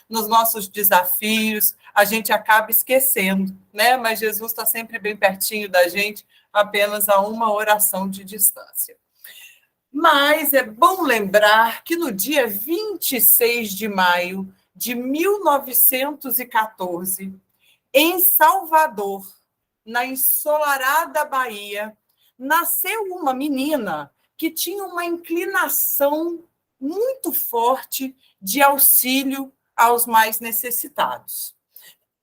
nos nossos desafios, a gente acaba esquecendo, né? Mas Jesus está sempre bem pertinho da gente, apenas a uma oração de distância. Mas é bom lembrar que no dia 26 de maio de 1914, em Salvador, na ensolarada Bahia, nasceu uma menina que tinha uma inclinação muito forte de auxílio aos mais necessitados.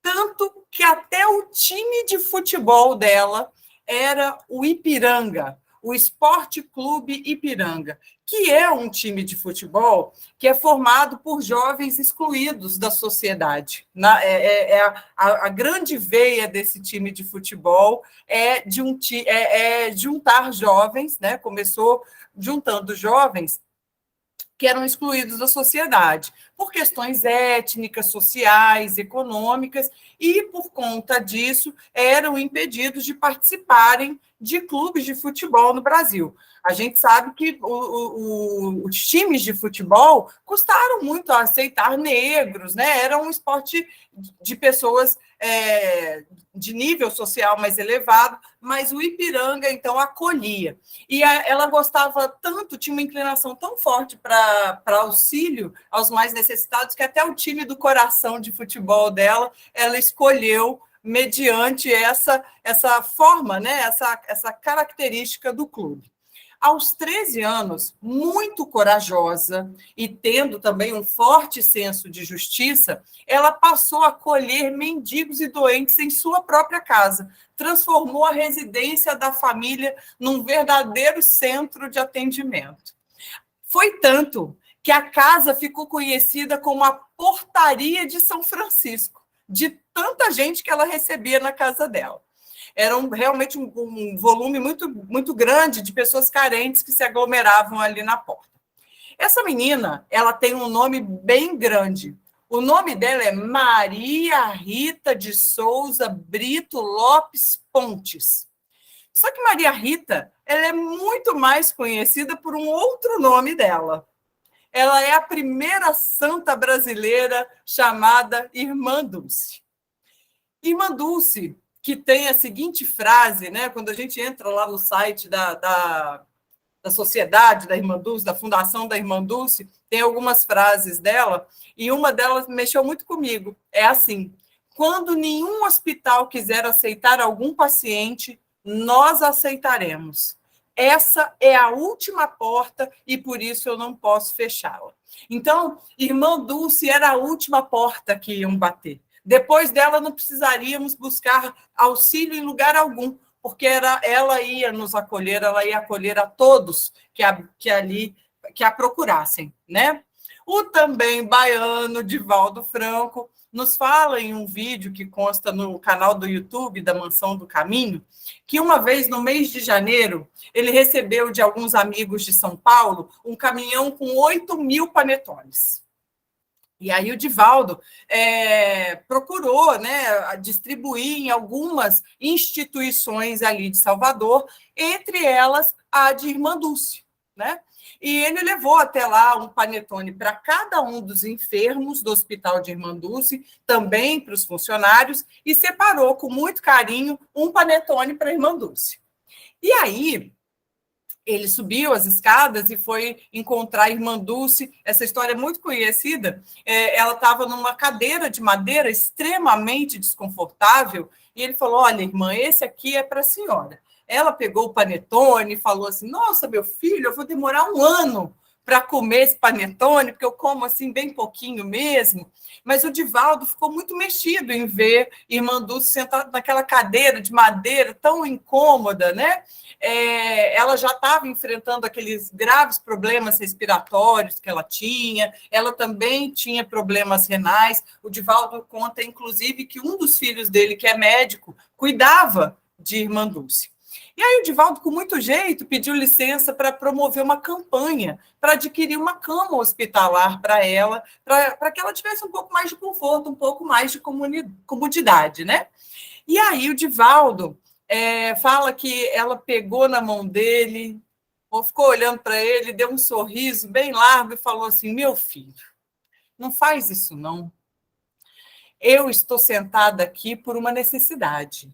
Tanto que até o time de futebol dela era o Ipiranga, o Esporte Clube Ipiranga, que é um time de futebol que é formado por jovens excluídos da sociedade. A grande veia desse time de futebol é juntar jovens, né? Começou juntando jovens que eram excluídos da sociedade, por questões étnicas, sociais, econômicas, e, por conta disso, eram impedidos de participarem de clubes de futebol no Brasil. A gente sabe que os times de futebol custaram muito a aceitar negros, né? Era um esporte de pessoas de nível social mais elevado, mas o Ipiranga, então, acolhia. E ela gostava tanto, tinha uma inclinação tão forte para auxílio aos mais necessitados, que até o time do coração de futebol dela, ela escolheu mediante essa forma, né? essa característica do clube. Aos 13 anos, muito corajosa e tendo também um forte senso de justiça, ela passou a acolher mendigos e doentes em sua própria casa, transformou a residência da família num verdadeiro centro de atendimento. Foi tanto que a casa ficou conhecida como a Portaria de São Francisco, de tanta gente que ela recebia na casa dela. Era realmente um volume muito, muito grande de pessoas carentes que se aglomeravam ali na porta. Essa menina, ela tem um nome bem grande. O nome dela é Maria Rita de Souza Brito Lopes Pontes. Só que Maria Rita, ela é muito mais conhecida por um outro nome dela. Ela é a primeira santa brasileira chamada Irmã Dulce. Irmã Dulce, que tem a seguinte frase, né? Quando a gente entra lá no site da Sociedade da Irmã Dulce, da Fundação da Irmã Dulce, tem algumas frases dela, e uma delas mexeu muito comigo. É assim: quando nenhum hospital quiser aceitar algum paciente, nós aceitaremos. Essa é a última porta e por isso eu não posso fechá-la. Então, Irmã Dulce era a última porta que iam bater. Depois dela, não precisaríamos buscar auxílio em lugar algum, porque ela ia nos acolher, ela ia acolher a todos que a procurassem, né? O também baiano Divaldo Franco nos fala em um vídeo que consta no canal do YouTube da Mansão do Caminho, que uma vez, no mês de janeiro, ele recebeu de alguns amigos de São Paulo um caminhão com 8.000 panetones. E aí o Divaldo procurou, né, distribuir em algumas instituições ali de Salvador, entre elas a de Irmã Dulce, né? E ele levou até lá um panetone para cada um dos enfermos do Hospital de Irmã Dulce, também para os funcionários, e separou com muito carinho um panetone para a Irmã Dulce. E aí ele subiu as escadas e foi encontrar a Irmã Dulce. Essa história é muito conhecida. Ela estava numa cadeira de madeira extremamente desconfortável, e ele falou: olha, irmã, esse aqui é para a senhora. Ela pegou o panetone e falou assim: nossa, meu filho, eu vou demorar um ano para comer esse panetone, porque eu como assim bem pouquinho mesmo. Mas o Divaldo ficou muito mexido em ver Irmã Dulce sentada naquela cadeira de madeira tão incômoda, né? Ela já estava enfrentando aqueles graves problemas respiratórios que ela também tinha problemas renais. O Divaldo conta, inclusive, que um dos filhos dele, que é médico, cuidava de Irmã Dulce. E aí o Divaldo, com muito jeito, pediu licença para promover uma campanha para adquirir uma cama hospitalar para ela, para que ela tivesse um pouco mais de conforto, um pouco mais de comodidade, né? E aí o Divaldo fala que ela pegou na mão dele, ficou olhando para ele, deu um sorriso bem largo e falou assim: meu filho, Não faz isso, não. Eu estou sentada aqui por uma necessidade.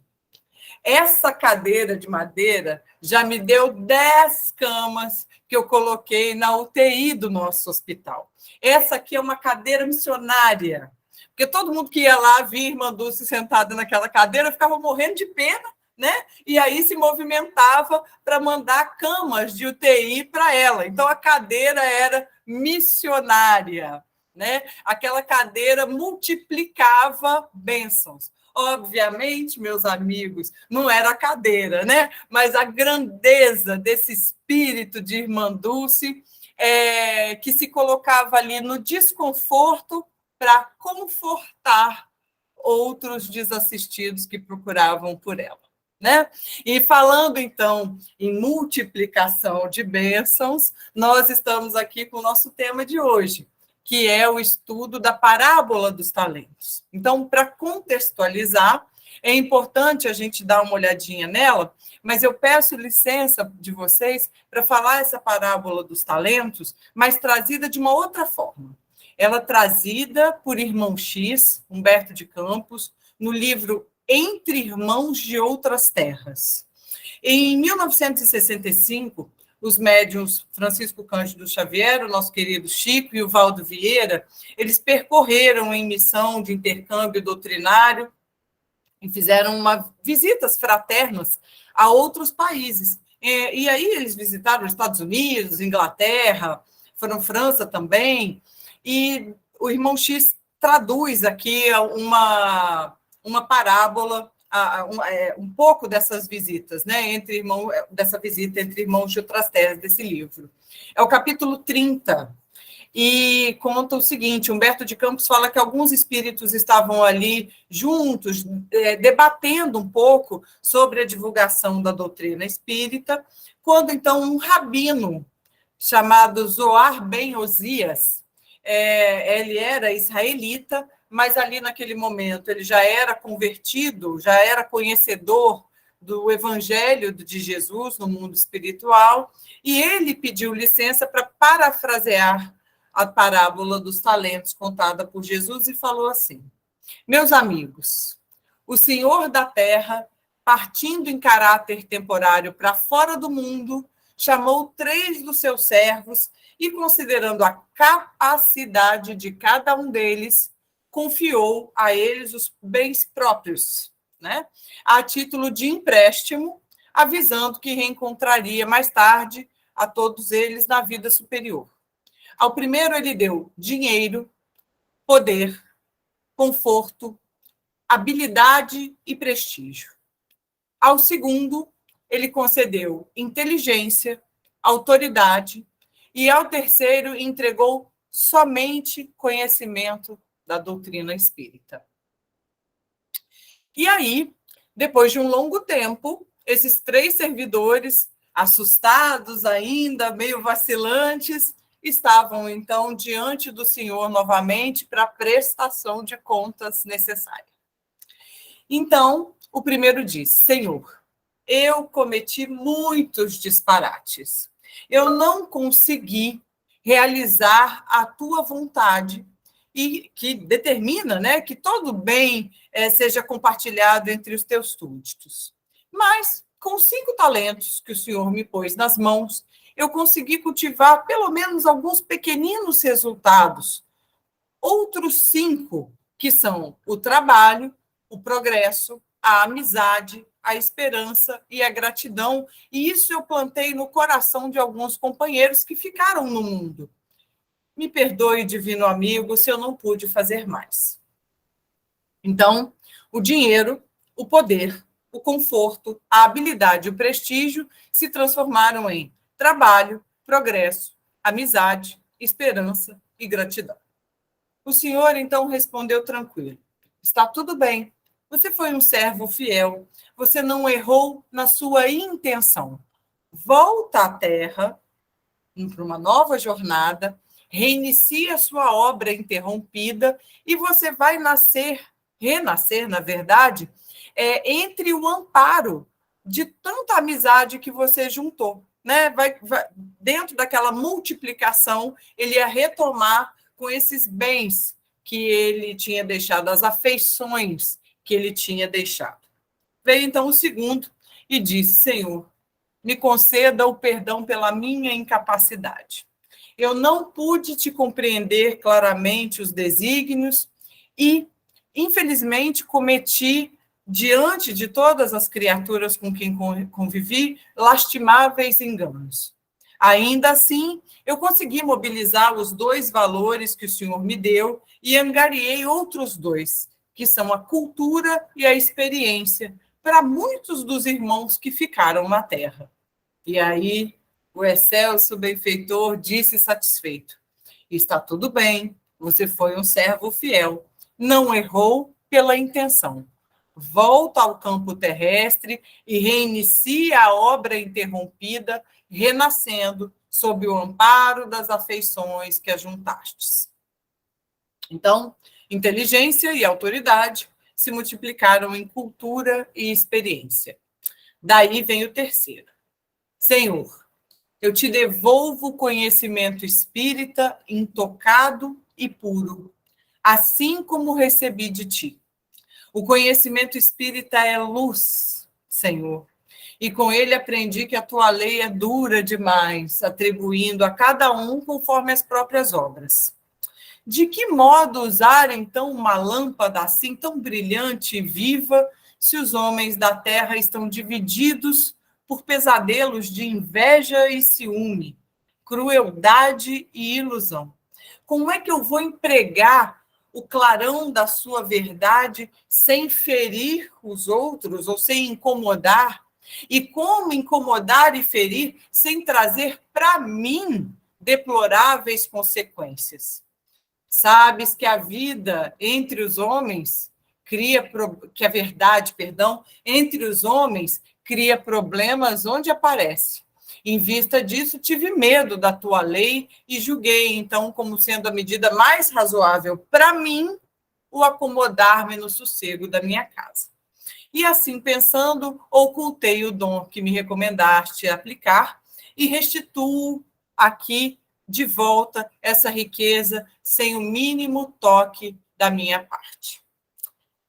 Essa cadeira de madeira já me deu 10 camas que eu coloquei na UTI do nosso hospital. Essa aqui é uma cadeira missionária, porque todo mundo que ia lá via a irmã Dulce sentada naquela cadeira ficava morrendo de pena, né? E aí se movimentava para mandar camas de UTI para ela. Então a cadeira era missionária, né? Aquela cadeira multiplicava bênçãos. Obviamente, meus amigos, não era a cadeira, né? Mas a grandeza desse espírito de irmã Dulce, que se colocava ali no desconforto para confortar outros desassistidos que procuravam por ela. Né? E falando, então, em multiplicação de bênçãos, nós estamos aqui com o nosso tema de hoje, que é o estudo da parábola dos talentos. Então, para contextualizar, é importante a gente dar uma olhadinha nela, mas eu peço licença de vocês para falar essa parábola dos talentos, mas trazida de uma outra forma. Ela trazida por irmão X, Humberto de Campos, no livro Entre Irmãos de Outras Terras. Em 1965, os médiuns Francisco Cândido Xavier, o nosso querido Chico, e o Valdo Vieira, eles percorreram em missão de intercâmbio doutrinário e fizeram visitas fraternas a outros países. E aí eles visitaram os Estados Unidos, Inglaterra, foram França também, e o irmão X traduz aqui uma parábola, um pouco dessas visitas, né, dessa visita entre irmãos de outras terras, desse livro. É o capítulo 30, e conta o seguinte: Humberto de Campos fala que alguns espíritos estavam ali juntos, debatendo um pouco sobre a divulgação da doutrina espírita, quando então um rabino chamado Zohar Ben Osias, ele era israelita, mas ali naquele momento ele já era convertido, já era conhecedor do Evangelho de Jesus no mundo espiritual, e ele pediu licença para parafrasear a parábola dos talentos contada por Jesus e falou assim: meus amigos, o Senhor da Terra, partindo em caráter temporário para fora do mundo, chamou 3 dos seus servos e, considerando a capacidade de cada um deles, confiou a eles os bens próprios, né? A título de empréstimo, avisando que reencontraria mais tarde a todos eles na vida superior. Ao primeiro ele deu dinheiro, poder, conforto, habilidade e prestígio. Ao segundo, ele concedeu inteligência, autoridade, e ao terceiro entregou somente conhecimento da doutrina espírita. E aí, depois de um longo tempo, esses 3 servidores, assustados ainda, meio vacilantes, estavam, então, diante do Senhor novamente para a prestação de contas necessária. Então, o primeiro disse: Senhor, eu cometi muitos disparates. Eu não consegui realizar a tua vontade, e que determina, né, que todo bem seja compartilhado entre os teus súditos. Mas, com 5 talentos que o Senhor me pôs nas mãos, eu consegui cultivar pelo menos alguns pequeninos resultados. Outros 5, que são o trabalho, o progresso, a amizade, a esperança e a gratidão, e isso eu plantei no coração de alguns companheiros que ficaram no mundo. Me perdoe, divino amigo, se eu não pude fazer mais. Então, o dinheiro, o poder, o conforto, a habilidade e o prestígio se transformaram em trabalho, progresso, amizade, esperança e gratidão. O Senhor, então, respondeu tranquilo: está tudo bem. Você foi um servo fiel. Você não errou na sua intenção. Volta à terra para uma nova jornada, reinicia a sua obra interrompida e você vai renascer, na verdade, entre o amparo de tanta amizade que você juntou. Né? Dentro daquela multiplicação, ele ia retomar com esses bens que ele tinha deixado, as afeições que ele tinha deixado. Veio então o segundo e disse: Senhor, me conceda o perdão pela minha incapacidade. Eu não pude te compreender claramente os desígnios e, infelizmente, cometi, diante de todas as criaturas com quem convivi, lastimáveis enganos. Ainda assim, eu consegui mobilizar os 2 valores que o Senhor me deu e angariei outros 2, que são a cultura e a experiência, para muitos dos irmãos que ficaram na terra. E aí, o excelso benfeitor disse satisfeito: está tudo bem, você foi um servo fiel, não errou pela intenção. Volta ao campo terrestre e reinicia a obra interrompida, renascendo sob o amparo das afeições que ajuntastes. Então, inteligência e autoridade se multiplicaram em cultura e experiência. Daí vem o terceiro. Senhor, eu te devolvo o conhecimento espírita intocado e puro, assim como recebi de ti. O conhecimento espírita é luz, Senhor, e com ele aprendi que a tua lei é dura demais, atribuindo a cada um conforme as próprias obras. De que modo usar, então, uma lâmpada assim tão brilhante e viva, se os homens da terra estão divididos por pesadelos de inveja e ciúme, crueldade e ilusão? Como é que eu vou empregar o clarão da sua verdade sem ferir os outros ou sem incomodar? E como incomodar e ferir sem trazer para mim deploráveis consequências? Sabes que a vida entre os homens que a verdade, entre os homens cria problemas onde aparece. Em vista disso, tive medo da tua lei e julguei, então, como sendo a medida mais razoável para mim, o acomodar-me no sossego da minha casa. E assim pensando, ocultei o dom que me recomendaste aplicar e restituo aqui de volta essa riqueza sem o mínimo toque da minha parte.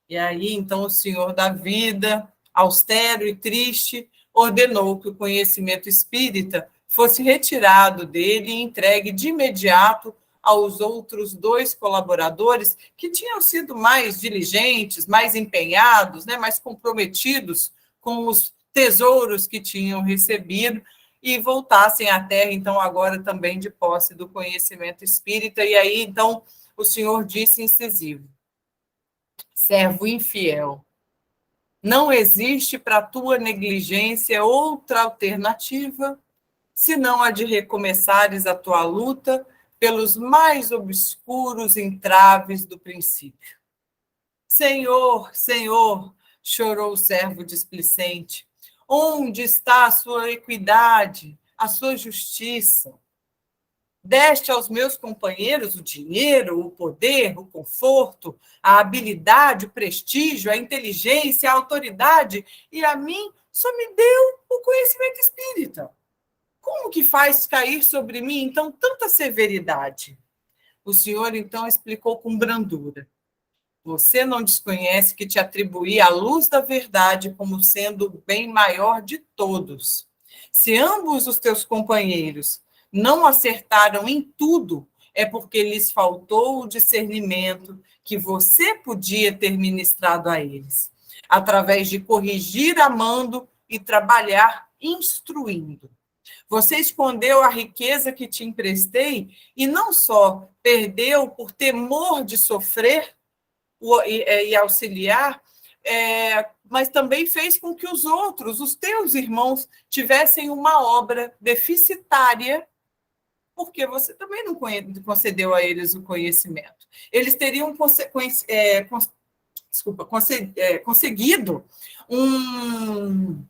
E aí, então, o Senhor da vida, austero e triste, ordenou que o conhecimento espírita fosse retirado dele e entregue de imediato aos outros 2 colaboradores que tinham sido mais diligentes, mais empenhados, né, mais comprometidos com os tesouros que tinham recebido e voltassem à Terra, então, agora também de posse do conhecimento espírita. E aí, então, o Senhor disse incisivo: servo infiel, não existe para a tua negligência outra alternativa senão a de recomeçares a tua luta pelos mais obscuros entraves do princípio. Senhor, Senhor, chorou o servo displicente, onde está a sua equidade, a sua justiça? Deste aos meus companheiros o dinheiro, o poder, o conforto, a habilidade, o prestígio, a inteligência, a autoridade, e a mim só me deu o conhecimento espírita. Como que faz cair sobre mim, então, tanta severidade? O Senhor, então, explicou com brandura: você não desconhece que te atribuí a luz da verdade como sendo o bem maior de todos. Se ambos os teus companheiros não acertaram em tudo, é porque lhes faltou o discernimento que você podia ter ministrado a eles, através de corrigir amando e trabalhar instruindo. Você escondeu a riqueza que te emprestei e não só perdeu por temor de sofrer e auxiliar, mas também fez com que os outros, os teus irmãos, tivessem uma obra deficitária, porque você também não concedeu a eles o conhecimento. Eles teriam conseguido um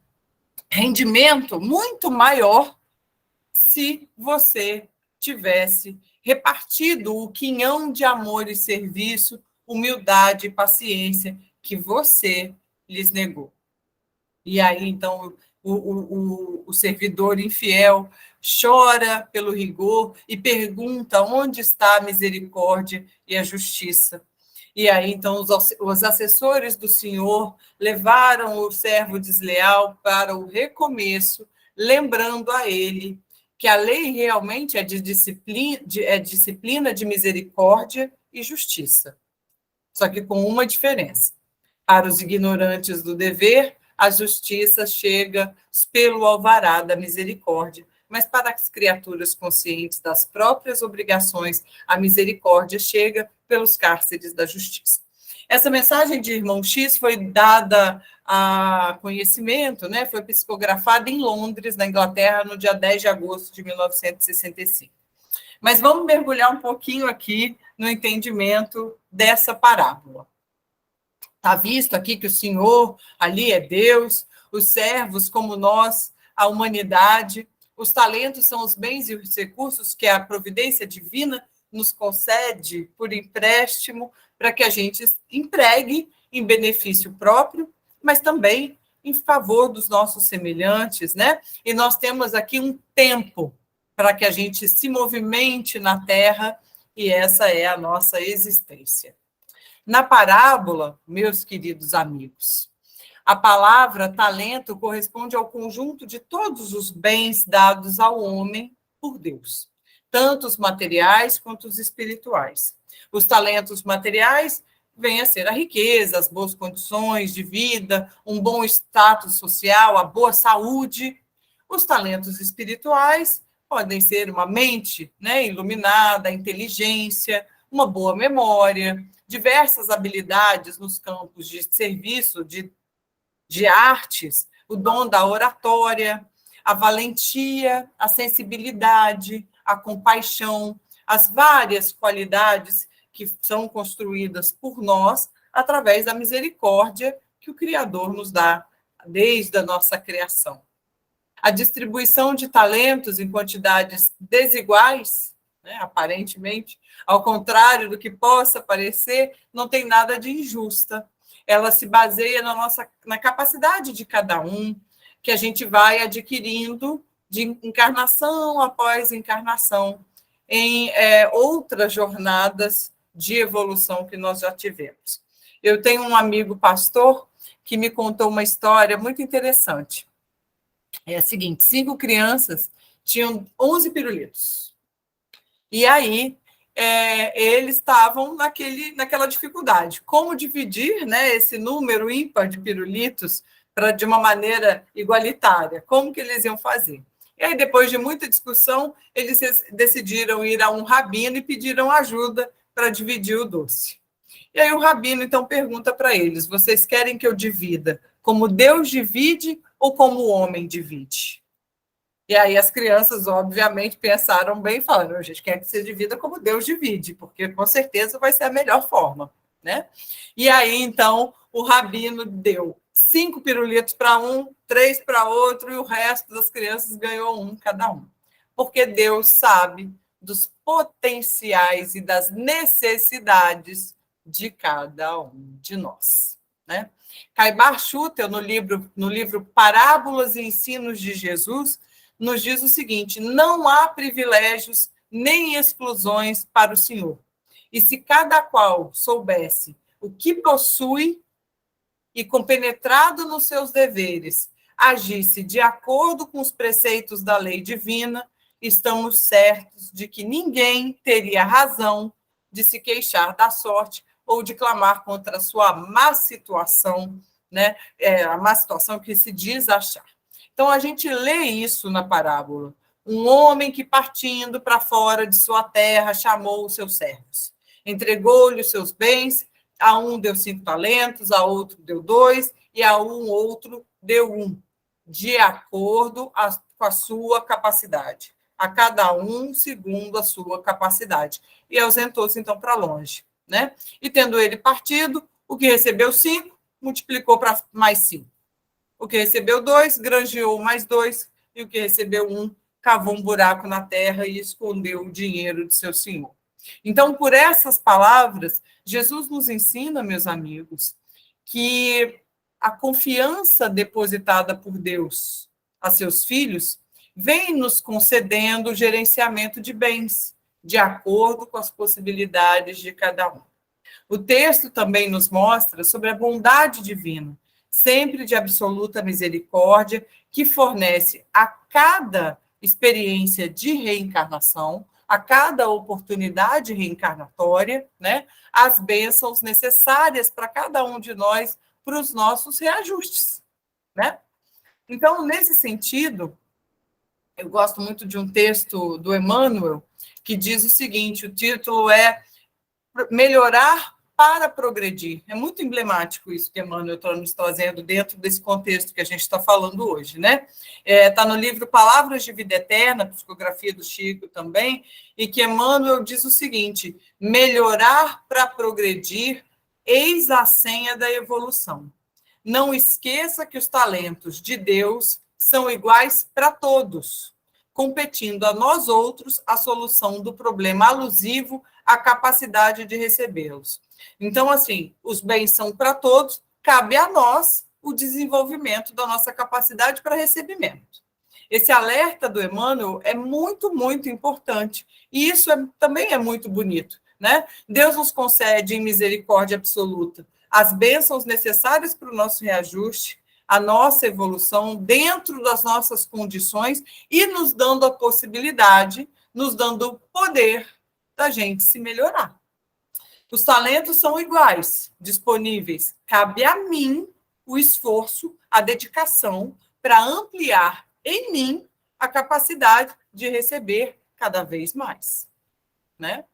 rendimento muito maior se você tivesse repartido o quinhão de amor e serviço, humildade e paciência que você lhes negou. E aí, então, o servidor infiel chora pelo rigor e pergunta onde está a misericórdia e a justiça. E aí, então, os assessores do Senhor levaram o servo desleal para o recomeço, lembrando a ele que a lei realmente é disciplina de misericórdia e justiça. Só que com uma diferença. Para os ignorantes do dever, a justiça chega pelo alvará da misericórdia, mas para as criaturas conscientes das próprias obrigações, a misericórdia chega pelos cárceres da justiça. Essa mensagem de Irmão X foi dada a conhecimento, né? Foi psicografada em Londres, na Inglaterra, no dia 10 de agosto de 1965. Mas vamos mergulhar um pouquinho aqui no entendimento dessa parábola. Está visto aqui que o Senhor ali é Deus, os servos como nós, a humanidade, os talentos são os bens e os recursos que a providência divina nos concede por empréstimo para que a gente empregue em benefício próprio, mas também em favor dos nossos semelhantes, né? E nós temos aqui um tempo para que a gente se movimente na Terra, e essa é a nossa existência. Na parábola, meus queridos amigos, a palavra talento corresponde ao conjunto de todos os bens dados ao homem por Deus, tanto os materiais quanto os espirituais. Os talentos materiais vêm a ser a riqueza, as boas condições de vida, um bom status social, a boa saúde. Os talentos espirituais podem ser uma mente, né, iluminada, a inteligência, uma boa memória, diversas habilidades nos campos de serviço, de artes, o dom da oratória, a valentia, a sensibilidade, a compaixão, as várias qualidades que são construídas por nós através da misericórdia que o Criador nos dá desde a nossa criação. A distribuição de talentos em quantidades desiguais, né, aparentemente, ao contrário do que possa parecer, não tem nada de injusta. Ela se baseia na capacidade de cada um, que a gente vai adquirindo de encarnação após encarnação, em outras jornadas de evolução que nós já tivemos. Eu tenho um amigo pastor que me contou uma história muito interessante. É a seguinte: 5 crianças tinham 11 pirulitos. E aí, eles estavam naquela dificuldade. Como dividir, né, esse número ímpar de pirulitos de uma maneira igualitária? Como que eles iam fazer? E aí, depois de muita discussão, eles decidiram ir a um rabino e pediram ajuda para dividir o doce. E aí o rabino, então, pergunta para eles: vocês querem que eu divida como Deus divide ou como o homem divide? E aí as crianças, obviamente, pensaram bem, falando: a gente quer que você divida como Deus divide, porque com certeza vai ser a melhor forma, né? E aí, então, o rabino deu 5 pirulitos para um, 3 para outro, e o resto das crianças ganhou 1 cada um. Porque Deus sabe dos potenciais e das necessidades de cada um de nós, né? Caibar Schutel, no livro Parábolas e Ensinos de Jesus, nos diz o seguinte: não há privilégios nem exclusões para o Senhor. E se cada qual soubesse o que possui e, compenetrado nos seus deveres, agisse de acordo com os preceitos da lei divina, estamos certos de que ninguém teria razão de se queixar da sorte ou de clamar contra a sua má situação, né? A má situação que se diz achar. Então, a gente lê isso na parábola. Um homem que, partindo para fora de sua terra, chamou os seus servos. Entregou-lhe os seus bens, a um deu 5 talentos, a outro deu 2, e a um outro deu 1, de acordo com a sua capacidade. A cada um segundo a sua capacidade. E ausentou-se, então, para longe, né? E tendo ele partido, o que recebeu 5, multiplicou para mais 5. O que recebeu 2, granjeou mais 2, e o que recebeu 1, cavou um buraco na terra e escondeu o dinheiro de seu senhor. Então, por essas palavras, Jesus nos ensina, meus amigos, que a confiança depositada por Deus a seus filhos vem nos concedendo o gerenciamento de bens, de acordo com as possibilidades de cada um. O texto também nos mostra sobre a bondade divina, sempre de absoluta misericórdia, que fornece a cada experiência de reencarnação, a cada oportunidade reencarnatória, né, as bênçãos necessárias para cada um de nós, para os nossos reajustes, né? Então, nesse sentido, eu gosto muito de um texto do Emmanuel, que diz o seguinte, o título é Melhorar para Progredir. É muito emblemático isso que Emmanuel está nos trazendo dentro desse contexto que a gente está falando hoje, né? Está no livro Palavras de Vida Eterna, psicografia do Chico também, e que Emmanuel diz o seguinte, melhorar para progredir, eis a senha da evolução. Não esqueça que os talentos de Deus são iguais para todos, competindo a nós outros a solução do problema alusivo à capacidade de recebê-los. Então, assim, os bens são para todos, cabe a nós o desenvolvimento da nossa capacidade para recebimento. Esse alerta do Emmanuel é muito, muito importante, e isso também é muito bonito, né? Deus nos concede em misericórdia absoluta as bênçãos necessárias para o nosso reajuste, a nossa evolução dentro das nossas condições e nos dando a possibilidade, nos dando o poder da gente se melhorar. Os talentos são iguais, disponíveis. Cabe a mim o esforço, a dedicação para ampliar em mim a capacidade de receber cada vez mais, né?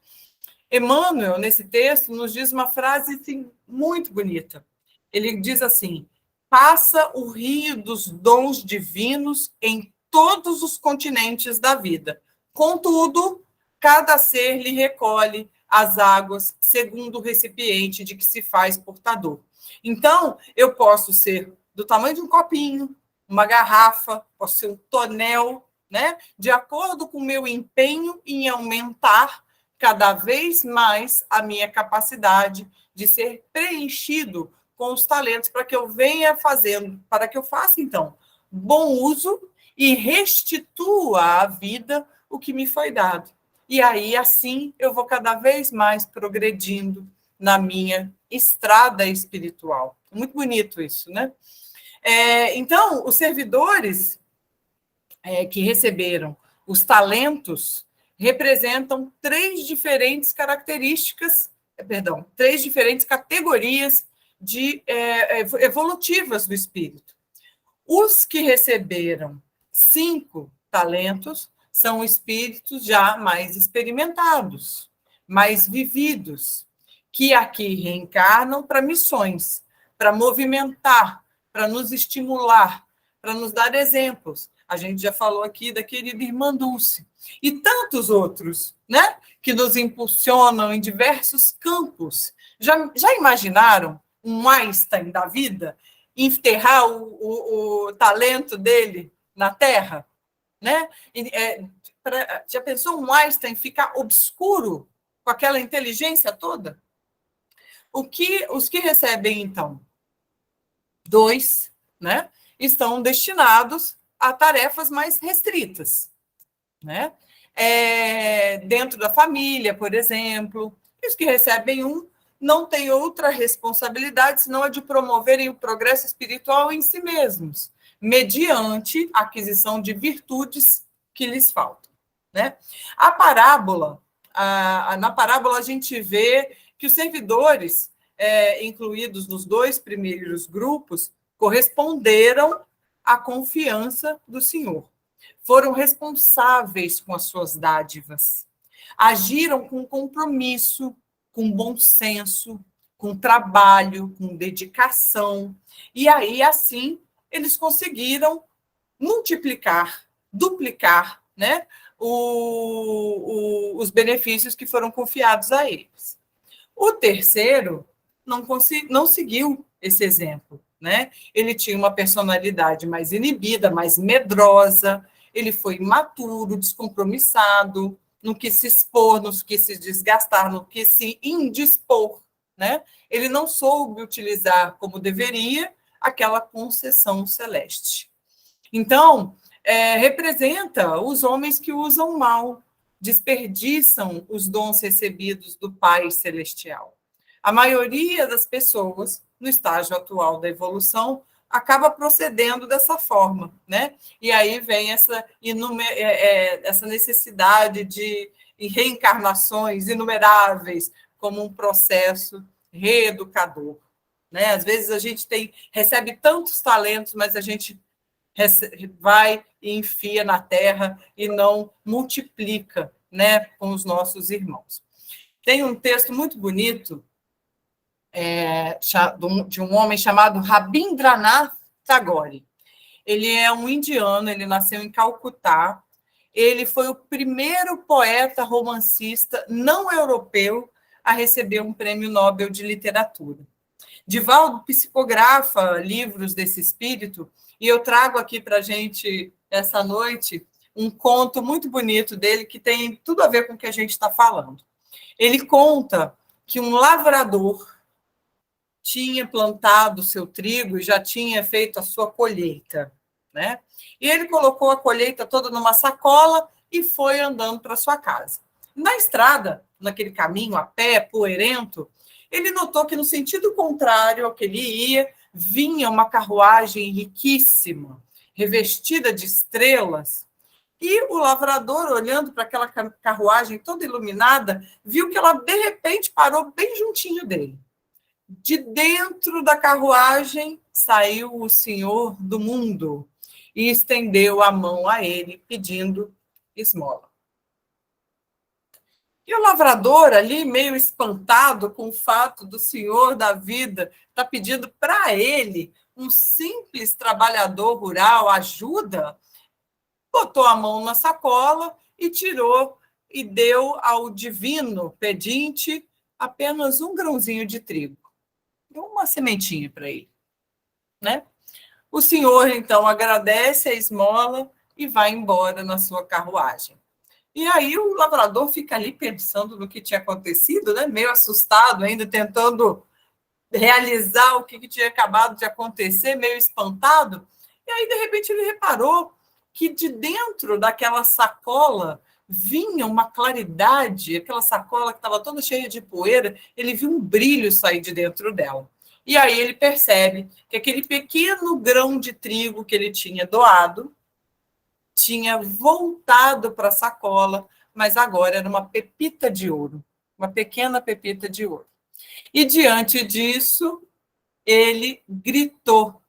Emmanuel, nesse texto, nos diz uma frase assim, muito bonita. Ele diz assim, passa o rio dos dons divinos em todos os continentes da vida. Contudo, cada ser lhe recolhe as águas segundo o recipiente de que se faz portador. Então, eu posso ser do tamanho de um copinho, uma garrafa, posso ser um tonel, né? De acordo com o meu empenho em aumentar cada vez mais a minha capacidade de ser preenchido com os talentos para que eu venha fazendo, para que eu faça, então, bom uso e restitua à vida o que me foi dado. E aí, assim, eu vou cada vez mais progredindo na minha estrada espiritual. Muito bonito isso, né? Então, os servidores que receberam os talentos representam três diferentes categorias evolutivas do espírito. Os que receberam 5 talentos são espíritos já mais experimentados, mais vividos, que aqui reencarnam para missões, para movimentar, para nos estimular, para nos dar exemplos. A gente já falou aqui da querida irmã Dulce. E tantos outros, né? Que nos impulsionam em diversos campos. Já imaginaram um Einstein da vida enterrar o talento dele na Terra? Né? Já pensou um Einstein ficar obscuro com aquela inteligência toda? Os que recebem, então, 2, né, estão destinados a tarefas mais restritas, né? Dentro da família, por exemplo. E os que recebem 1 não têm outra responsabilidade senão a de promoverem o progresso espiritual em si mesmos, mediante a aquisição de virtudes que lhes faltam, né? Na parábola a gente vê que os servidores, incluídos nos 2 primeiros grupos, corresponderam à confiança do Senhor. Foram responsáveis com as suas dádivas, agiram com compromisso, com bom senso, com trabalho, com dedicação, e aí, assim, eles conseguiram multiplicar, duplicar, né, os benefícios que foram confiados a eles. O terceiro não seguiu esse exemplo, né? Ele tinha uma personalidade mais inibida, mais medrosa, ele foi imaturo, descompromissado, no que se expor, no que se desgastar, no que se indispor, né? Ele não soube utilizar como deveria aquela concessão celeste. Então, representa os homens que usam mal, desperdiçam os dons recebidos do Pai Celestial. A maioria das pessoas, no estágio atual da evolução, acaba procedendo dessa forma, né? E aí vem essa necessidade de reencarnações inumeráveis como um processo reeducador, né? Às vezes a gente recebe tantos talentos, mas a gente vai e enfia na terra e não multiplica, né, com os nossos irmãos. Tem um texto muito bonito de um homem chamado Rabindranath Tagore. Ele é um indiano, ele nasceu em Calcutá. Ele foi o primeiro poeta romancista não europeu a receber um prêmio Nobel de literatura. Divaldo psicografa livros desse espírito, e eu trago aqui para a gente, essa noite, um conto muito bonito dele, que tem tudo a ver com o que a gente está falando. Ele conta que um lavrador tinha plantado seu trigo e já tinha feito a sua colheita, né? E ele colocou a colheita toda numa sacola e foi andando para sua casa. Na estrada, naquele caminho a pé, poeirento, ele notou que no sentido contrário ao que ele ia, vinha uma carruagem riquíssima, revestida de estrelas. E o lavrador, olhando para aquela carruagem toda iluminada, viu que ela, de repente, parou bem juntinho dele. De dentro da carruagem saiu o Senhor do mundo e estendeu a mão a ele, pedindo esmola. E o lavrador ali, meio espantado com o fato do Senhor da vida estar pedindo para ele, um simples trabalhador rural, ajuda, botou a mão na sacola e tirou e deu ao divino pedinte apenas um grãozinho de trigo. Deu uma sementinha para ele, né? O senhor, então, agradece a esmola e vai embora na sua carruagem. E aí o lavrador fica ali pensando no que tinha acontecido, né? Meio assustado, ainda tentando realizar o que tinha acabado de acontecer, meio espantado. E aí, de repente, ele reparou que de dentro daquela sacola vinha uma claridade, aquela sacola que estava toda cheia de poeira, ele viu um brilho sair de dentro dela. E aí ele percebe que aquele pequeno grão de trigo que ele tinha doado tinha voltado para a sacola, mas agora era uma pepita de ouro, uma pequena pepita de ouro. E diante disso, ele gritou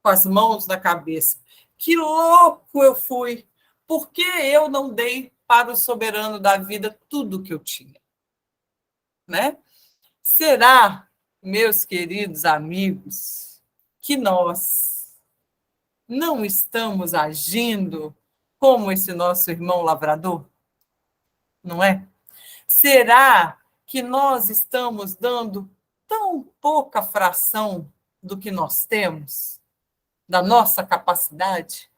com as mãos na cabeça: que louco eu fui! Por que eu não dei para o soberano da vida tudo o que eu tinha? Né? Será, meus queridos amigos, que nós não estamos agindo como esse nosso irmão lavrador? Não é? Será que nós estamos dando tão pouca fração do que nós temos, da nossa capacidade?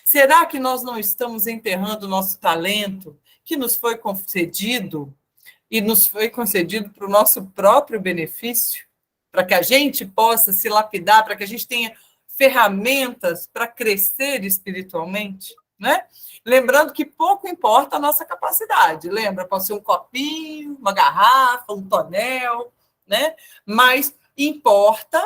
Será que nós não estamos enterrando o nosso talento, que nos foi concedido, e nos foi concedido para o nosso próprio benefício, para que a gente possa se lapidar, para que a gente tenha ferramentas para crescer espiritualmente, né? Lembrando que pouco importa a nossa capacidade, lembra? Pode ser um copinho, uma garrafa, um tonel, né? Mas importa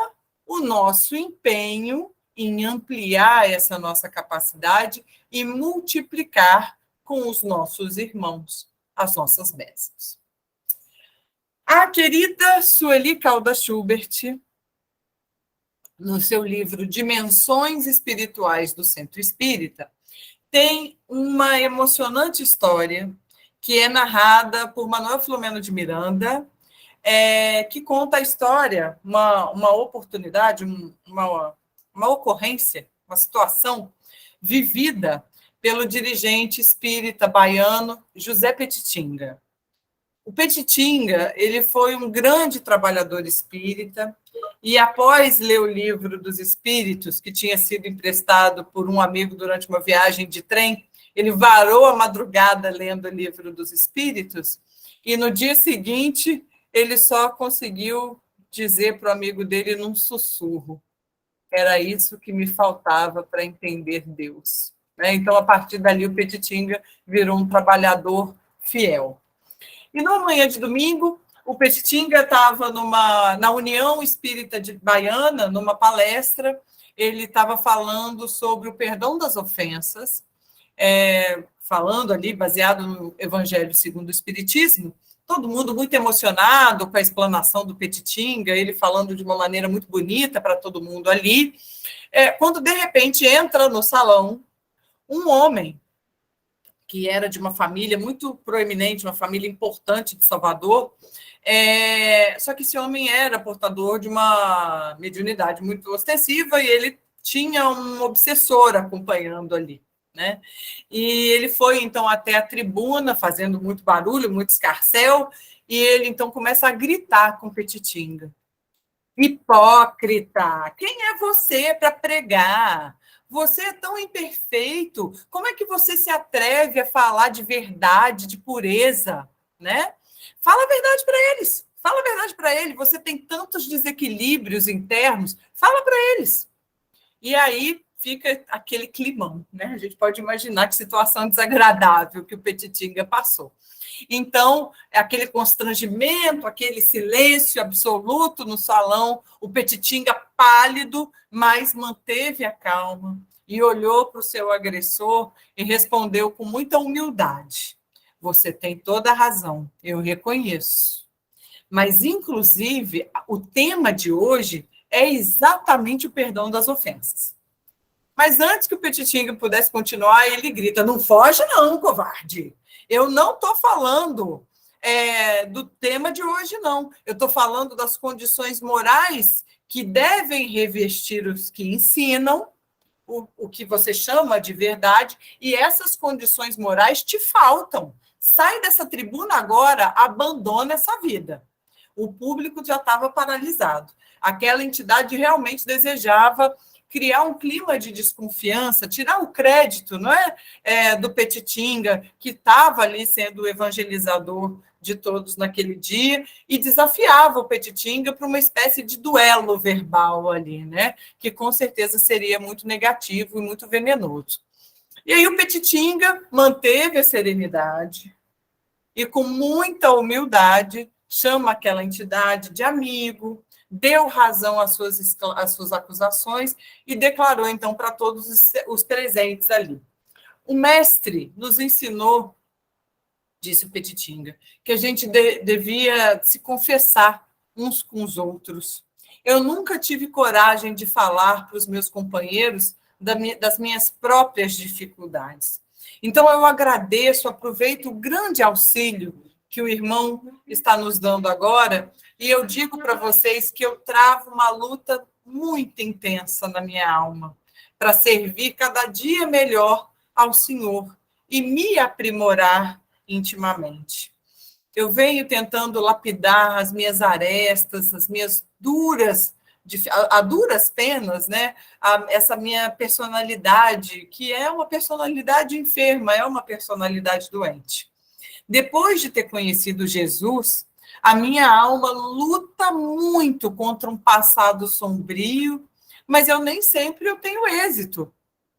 o nosso empenho em ampliar essa nossa capacidade e multiplicar com os nossos irmãos as nossas bênçãos. A querida Sueli Caldas Schubert, no seu livro Dimensões Espirituais do Centro Espírita, tem uma emocionante história que é narrada por Manuel Filomeno de Miranda, que conta a história, uma oportunidade, uma ocorrência, uma situação vivida pelo dirigente espírita baiano José Petitinga. O Petitinga, ele foi um grande trabalhador espírita e, após ler o livro dos Espíritos, que tinha sido emprestado por um amigo durante uma viagem de trem, ele varou a madrugada lendo o livro dos Espíritos e, no dia seguinte, ele só conseguiu dizer para o amigo dele num sussurro: era isso que me faltava para entender Deus. né? Então, a partir dali, o Petitinga virou um trabalhador fiel. E numa manhã de domingo, o Petitinga estava na União Espírita de Baiana, numa palestra, ele estava falando sobre o perdão das ofensas, falando ali, baseado no Evangelho segundo o Espiritismo, todo mundo muito emocionado com a explanação do Petitinga, ele falando de uma maneira muito bonita para todo mundo ali, quando, de repente, entra no salão um homem que era de uma família muito proeminente, uma família importante de Salvador, só que esse homem era portador de uma mediunidade muito ostensiva e ele tinha um obsessor acompanhando ali, né? E ele foi, então, até a tribuna, fazendo muito barulho, muito escarcéu, e ele, então, começa a gritar com Petitinga. Hipócrita, quem é você para pregar? Você é tão imperfeito. Como é que você se atreve a falar de verdade, de pureza, né? Fala a verdade para eles. Fala a verdade para eles. Você tem tantos desequilíbrios internos. Fala para eles. E aí fica aquele climão, né? A gente pode imaginar que situação desagradável que o Petitinga passou. Então, aquele constrangimento, aquele silêncio absoluto no salão, o Petitinga pálido, mas manteve a calma e olhou para o seu agressor e respondeu com muita humildade: você tem toda a razão, eu reconheço. Mas, inclusive, o tema de hoje é exatamente o perdão das ofensas. Mas antes que o Petitinga pudesse continuar, ele grita: não foge não, covarde. Eu não estou falando do tema de hoje, não. Eu estou falando das condições morais que devem revestir os que ensinam o que você chama de verdade, e essas condições morais te faltam. Sai dessa tribuna agora, abandona essa vida. O público já estava paralisado. Aquela entidade realmente desejava criar um clima de desconfiança, tirar o crédito, não do Petitinga, que estava ali sendo o evangelizador de todos naquele dia, e desafiava o Petitinga para uma espécie de duelo verbal ali, né? Que com certeza seria muito negativo e muito venenoso. E aí o Petitinga manteve a serenidade e, com muita humildade, chama aquela entidade de amigo, deu razão às suas acusações e declarou, então, para todos os presentes ali: o mestre nos ensinou, disse o Petitinga, que a gente devia se confessar uns com os outros. Eu nunca tive coragem de falar para os meus companheiros das minhas próprias dificuldades. Então, eu agradeço, aproveito o grande auxílio que o irmão está nos dando agora, e eu digo para vocês que eu travo uma luta muito intensa na minha alma para servir cada dia melhor ao Senhor e me aprimorar intimamente. Eu venho tentando lapidar as minhas arestas, as minhas a duras penas, né? Essa minha personalidade, que é uma personalidade enferma, é uma personalidade doente. Depois de ter conhecido Jesus, a minha alma luta muito contra um passado sombrio, mas eu nem sempre tenho êxito,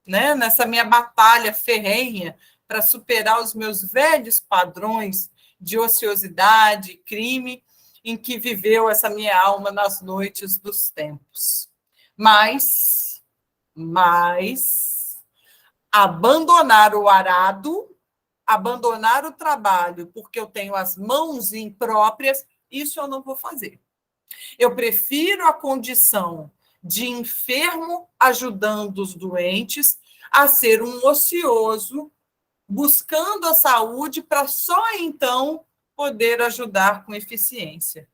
né? Nessa minha batalha ferrenha para superar os meus velhos padrões de ociosidade, crime, em que viveu essa minha alma nas noites dos tempos. Mas abandonar o arado, abandonar o trabalho porque eu tenho as mãos impróprias, isso eu não vou fazer. Eu prefiro a condição de enfermo ajudando os doentes a ser um ocioso buscando a saúde para só então poder ajudar com eficiência.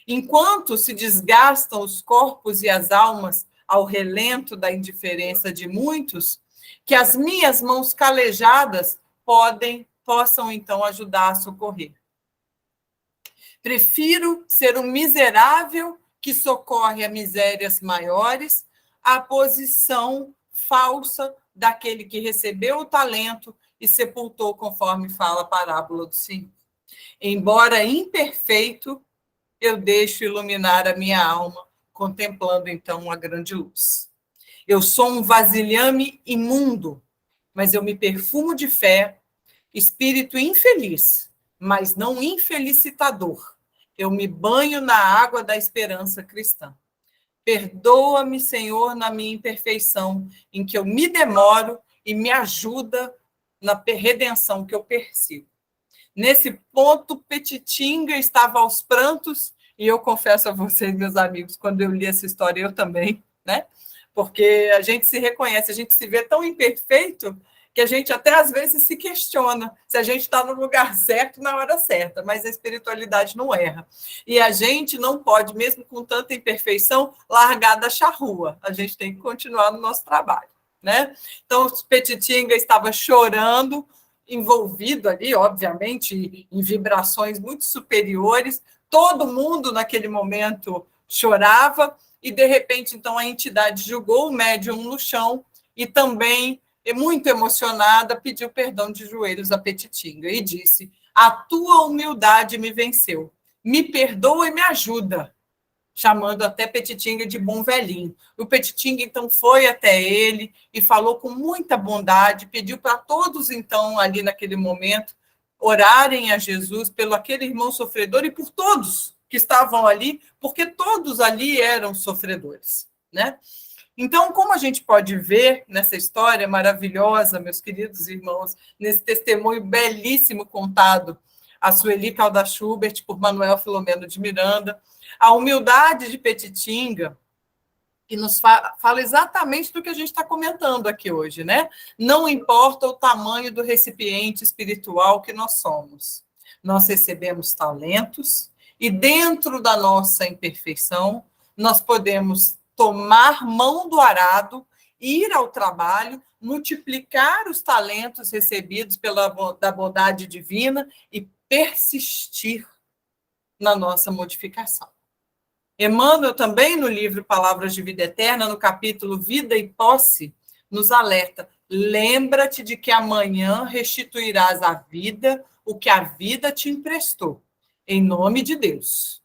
Enquanto se desgastam os corpos e as almas ao relento da indiferença de muitos, que as minhas mãos calejadas possam então ajudar a socorrer. Prefiro ser um miserável que socorre a misérias maiores à posição falsa daquele que recebeu o talento e sepultou, conforme fala a parábola do 5. Embora imperfeito, eu deixo iluminar a minha alma, contemplando então uma grande luz. Eu sou um vasilhame imundo, mas eu me perfumo de fé, espírito infeliz, mas não infelicitador. Eu me banho na água da esperança cristã. Perdoa-me, Senhor, na minha imperfeição, em que eu me demoro e me ajuda na redenção que eu persigo. Nesse ponto, Petitinga estava aos prantos, e eu confesso a vocês, meus amigos, quando eu li essa história, eu também, né? Porque a gente se reconhece, a gente se vê tão imperfeito que a gente até às vezes se questiona se a gente está no lugar certo na hora certa, mas a espiritualidade não erra. E a gente não pode, mesmo com tanta imperfeição, largar da charrua. A gente tem que continuar no nosso trabalho, né? Então, Petitinga estava chorando, envolvido ali, obviamente, em vibrações muito superiores. Todo mundo, naquele momento, chorava, e, de repente, então, a entidade jogou o médium no chão e também, muito emocionada, pediu perdão de joelhos a Petitinga e disse: a tua humildade me venceu, me perdoa e me ajuda, chamando até Petitinga de bom velhinho. O Petitinga, então, foi até ele e falou com muita bondade, pediu para todos, então, ali naquele momento, orarem a Jesus pelo aquele irmão sofredor e por todos que estavam ali, porque todos ali eram sofredores, né? Então, como a gente pode ver nessa história maravilhosa, meus queridos irmãos, nesse testemunho belíssimo contado a Sueli Caldas Schubert por Manuel Filomeno de Miranda, a humildade de Petitinga, que nos fala exatamente do que a gente está comentando aqui hoje, né? Não importa o tamanho do recipiente espiritual que nós somos, nós recebemos talentos e, dentro da nossa imperfeição, nós podemos tomar mão do arado, ir ao trabalho, multiplicar os talentos recebidos da bondade divina e persistir na nossa modificação. Emmanuel também, no livro Palavras de Vida Eterna, no capítulo Vida e Posse, nos alerta: lembra-te de que amanhã restituirás à vida o que a vida te emprestou, em nome de Deus,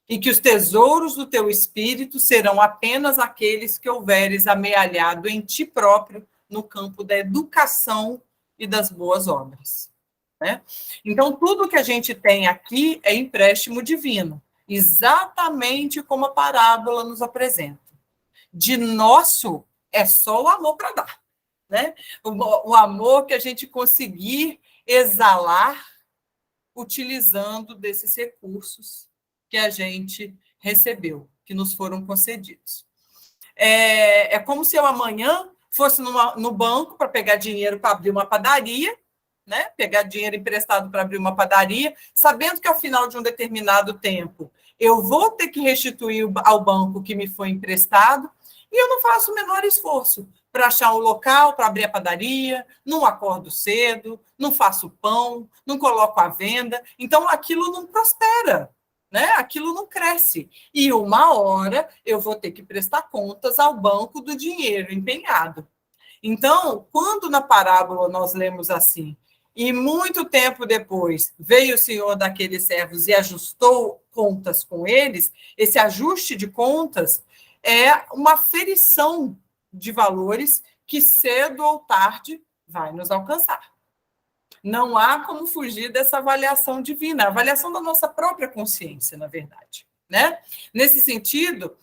e que os tesouros do teu espírito serão apenas aqueles que houveres amealhado em ti próprio no campo da educação e das boas obras, né? Então, tudo que a gente tem aqui é empréstimo divino, exatamente como a parábola nos apresenta. De nosso é só o amor para dar, né? O amor que a gente conseguir exalar utilizando desses recursos que a gente recebeu, que nos foram concedidos. É como se eu amanhã fosse no banco para pegar dinheiro para abrir uma padaria, né? Pegar dinheiro emprestado para abrir uma padaria, sabendo que ao final de um determinado tempo eu vou ter que restituir ao banco que me foi emprestado, e eu não faço o menor esforço para achar um local para abrir a padaria, não acordo cedo, não faço pão, não coloco à venda, então aquilo não prospera, né? Aquilo não cresce. E uma hora eu vou ter que prestar contas ao banco do dinheiro empenhado. Então, quando na parábola nós lemos assim: e muito tempo depois veio o senhor daqueles servos e ajustou contas com eles, esse ajuste de contas é uma ferição de valores que cedo ou tarde vai nos alcançar. Não há como fugir dessa avaliação divina, a avaliação da nossa própria consciência, na verdade, né? Nesse sentido,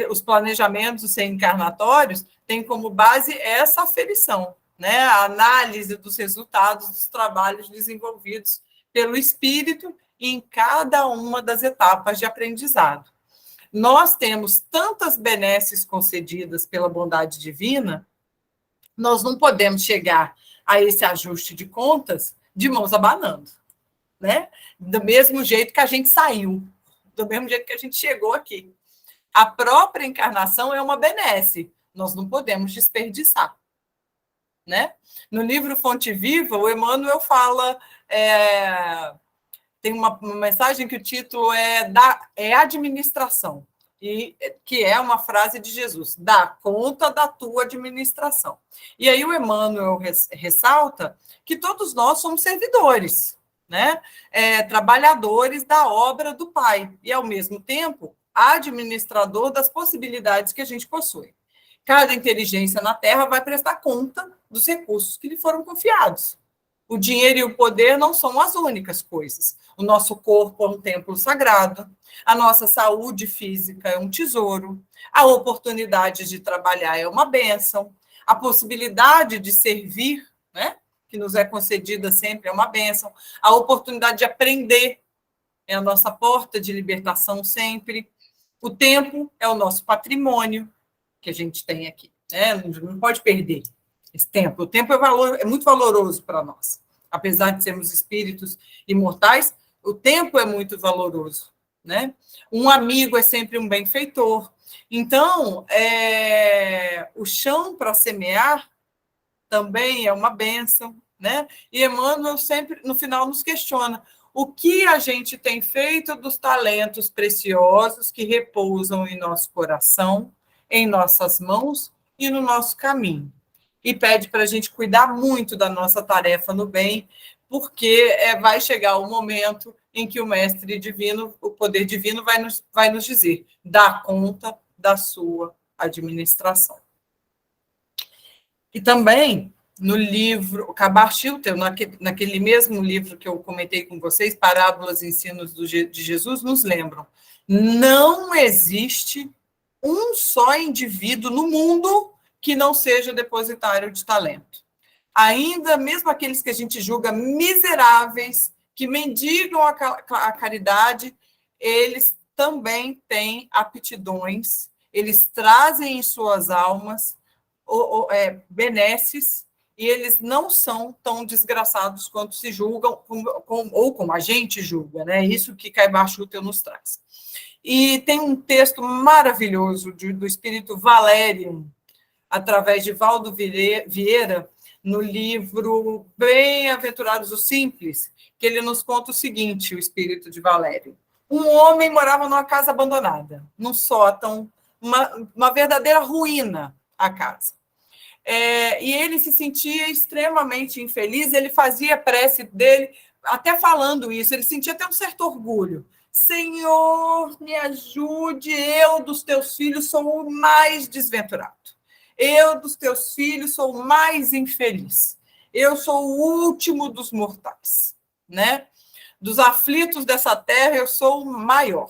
os planejamentos reencarnatórios têm como base essa aferição, né? A análise dos resultados dos trabalhos desenvolvidos pelo espírito em cada uma das etapas de aprendizado. Nós temos tantas benesses concedidas pela bondade divina, nós não podemos chegar a esse ajuste de contas de mãos abanando, né? Do mesmo jeito que a gente saiu, do mesmo jeito que a gente chegou aqui. A própria encarnação é uma benesse, nós não podemos desperdiçar, né? No livro Fonte Viva, o Emmanuel fala, tem uma mensagem que o título é administração, e que é uma frase de Jesus: dá conta da tua administração. E aí o Emmanuel ressalta que todos nós somos servidores, né? Trabalhadores da obra do Pai, e, ao mesmo tempo, administrador das possibilidades que a gente possui. Cada inteligência na Terra vai prestar conta dos recursos que lhe foram confiados. O dinheiro e o poder não são as únicas coisas. O nosso corpo é um templo sagrado, a nossa saúde física é um tesouro, a oportunidade de trabalhar é uma bênção, a possibilidade de servir, né, que nos é concedida sempre é uma bênção, a oportunidade de aprender é a nossa porta de libertação sempre, o tempo é o nosso patrimônio que a gente tem aqui, né? Não pode perder esse tempo. O tempo é muito valoroso para nós. Apesar de sermos espíritos imortais, o tempo é muito valoroso, né? Um amigo é sempre um benfeitor. Então, o chão para semear também é uma bênção, né? E Emmanuel sempre, no final, nos questiona o que a gente tem feito dos talentos preciosos que repousam em nosso coração, em nossas mãos e no nosso caminho. E pede para a gente cuidar muito da nossa tarefa no bem, porque vai chegar o momento em que o Mestre Divino, o poder divino, vai nos dizer: dá conta da sua administração. E também, no livro, Kabar Shilter, naquele mesmo livro que eu comentei com vocês, Parábolas e Ensinos de Jesus, nos lembram: não existe um só indivíduo no mundo que não seja depositário de talento. Ainda mesmo aqueles que a gente julga miseráveis, que mendigam a caridade, eles também têm aptidões, eles trazem em suas almas benesses, e eles não são tão desgraçados quanto se julgam, ou como a gente julga, né? Isso que Kabar Shilter nos traz. E tem um texto maravilhoso do espírito Valérium, através de Valdo Vieira, no livro Bem-aventurados os Simples, que ele nos conta o seguinte, o espírito de Valério. Um homem morava numa casa abandonada, num sótão, uma verdadeira ruína a casa. E ele se sentia extremamente infeliz, ele fazia a prece dele, até falando isso, ele sentia até um certo orgulho. Senhor, me ajude, eu dos teus filhos sou o mais desventurado. Eu dos teus filhos sou o mais infeliz. Eu sou o último dos mortais, né? Dos aflitos dessa terra, eu sou o maior.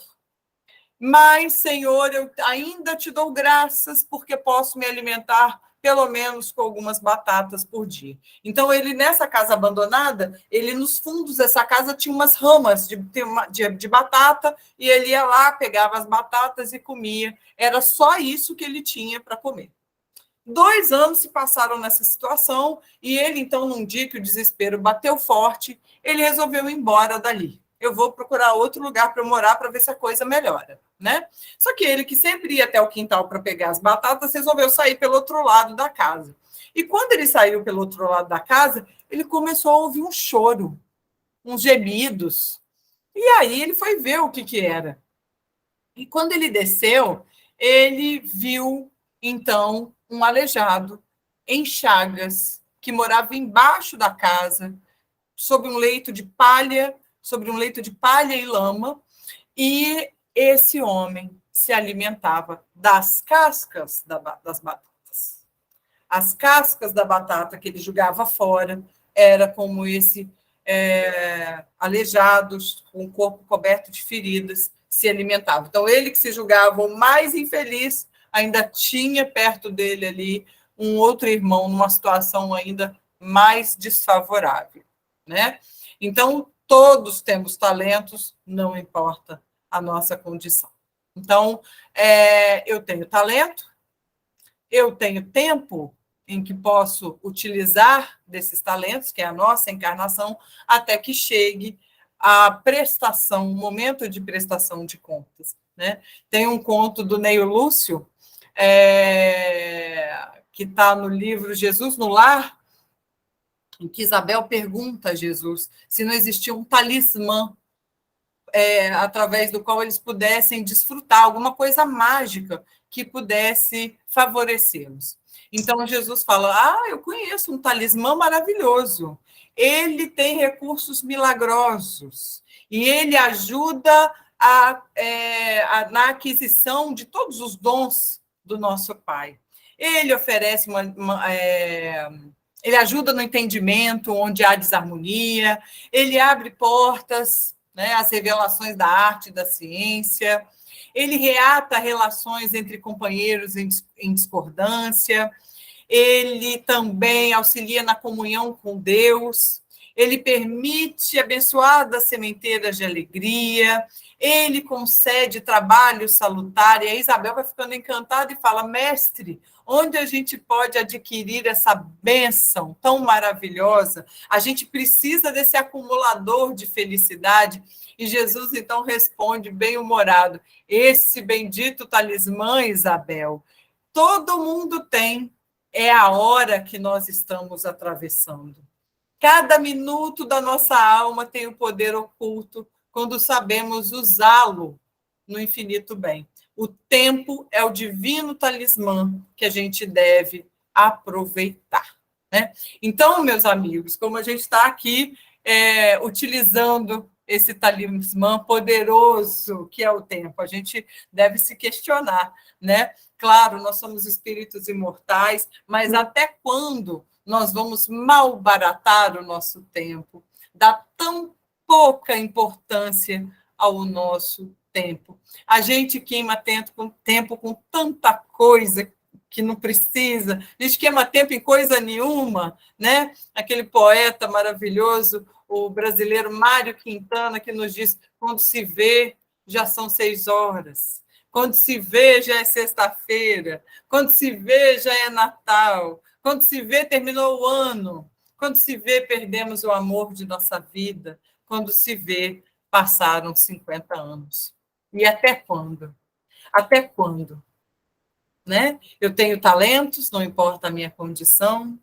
Mas, Senhor, eu ainda te dou graças porque posso me alimentar pelo menos com algumas batatas por dia. Então, ele, nessa casa abandonada, ele, nos fundos dessa casa, tinha umas ramas de batata, e ele ia lá, pegava as batatas e comia. Era só isso que ele tinha para comer. 2 anos se passaram nessa situação, e ele, então, num dia que o desespero bateu forte, ele resolveu ir embora dali. Eu vou procurar outro lugar para morar para ver se a coisa melhora, né? Só que ele, que sempre ia até o quintal para pegar as batatas, resolveu sair pelo outro lado da casa. E quando ele saiu pelo outro lado da casa, ele começou a ouvir um choro, uns gemidos. E aí ele foi ver o que era. E quando ele desceu, ele viu, então, um aleijado em chagas, que morava embaixo da casa, sobre um leito de palha e lama, e esse homem se alimentava das cascas das batatas. As cascas da batata que ele jogava fora era como esse aleijado, com o corpo coberto de feridas, se alimentava. Então, ele que se julgava o mais infeliz, ainda tinha perto dele ali um outro irmão numa situação ainda mais desfavorável, né? Então, todos temos talentos, não importa a nossa condição. Então, eu tenho talento, eu tenho tempo em que posso utilizar desses talentos, que é a nossa encarnação, até que chegue a prestação, o momento de prestação de contas, né? Tem um conto do Neio Lúcio, que está no livro Jesus no Lar, em que Isabel pergunta a Jesus se não existia um talismã através do qual eles pudessem desfrutar alguma coisa mágica que pudesse favorecê-los. Então, Jesus fala: eu conheço um talismã maravilhoso. Ele tem recursos milagrosos e ele ajuda na aquisição de todos os dons do nosso Pai. ele oferece ele ajuda no entendimento onde há desarmonia, ele abre portas, né, às revelações da arte e da ciência, ele reata relações entre companheiros em discordância, ele também auxilia na comunhão com Deus, ele permite abençoadas sementeiras de alegria, ele concede trabalho salutar, e a Isabel vai ficando encantada e fala, mestre, onde a gente pode adquirir essa bênção tão maravilhosa? A gente precisa desse acumulador de felicidade. E Jesus, então, responde bem-humorado, esse bendito talismã, Isabel, todo mundo tem, é a hora que nós estamos atravessando. Cada minuto da nossa alma tem o poder oculto quando sabemos usá-lo no infinito bem. O tempo é o divino talismã que a gente deve aproveitar. Né? Então, meus amigos, como a gente está aqui utilizando esse talismã poderoso que é o tempo, a gente deve se questionar, né? Claro, nós somos espíritos imortais, mas até quando nós vamos malbaratar o nosso tempo, dar tão pouca importância ao nosso tempo? A gente queima tempo com tanta coisa que não precisa, a gente queima tempo em coisa nenhuma, né? Aquele poeta maravilhoso, o brasileiro Mário Quintana, que nos diz, quando se vê, já são 6 horas, quando se vê, já é sexta-feira, quando se vê, já é Natal, quando se vê, terminou o ano, quando se vê, perdemos o amor de nossa vida, quando se vê, passaram 50 anos. E até quando? Até quando? Né? Eu tenho talentos, não importa a minha condição,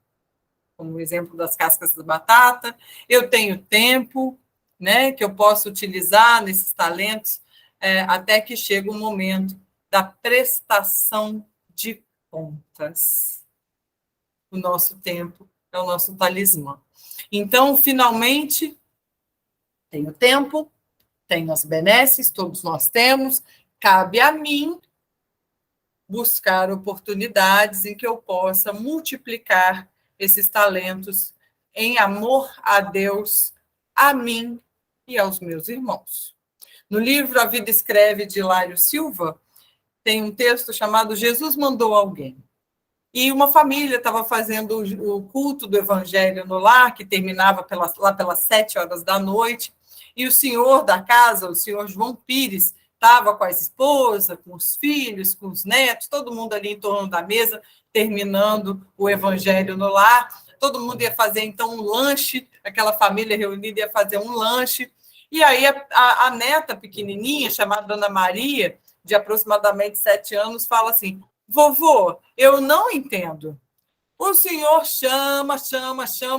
como o exemplo das cascas de batata, eu tenho tempo, né, que eu posso utilizar nesses talentos, até que chega o momento da prestação de contas. O nosso tempo é o nosso talismã. Então, finalmente, tenho tempo, tenho as benesses, todos nós temos, cabe a mim buscar oportunidades em que eu possa multiplicar esses talentos em amor a Deus, a mim e aos meus irmãos. No livro A Vida Escreve, de Hilário Silva, tem um texto chamado Jesus Mandou Alguém. E uma família estava fazendo o culto do Evangelho no lar, que terminava lá pelas 7 horas da noite, e o senhor da casa, o senhor João Pires, estava com a esposa, com os filhos, com os netos, todo mundo ali em torno da mesa, terminando o Evangelho no lar. Todo mundo ia fazer, então, um lanche, aquela família reunida ia fazer um lanche. E aí a neta pequenininha, chamada Ana Maria, de aproximadamente 7 anos, fala assim, vovô, eu não entendo. O senhor chama,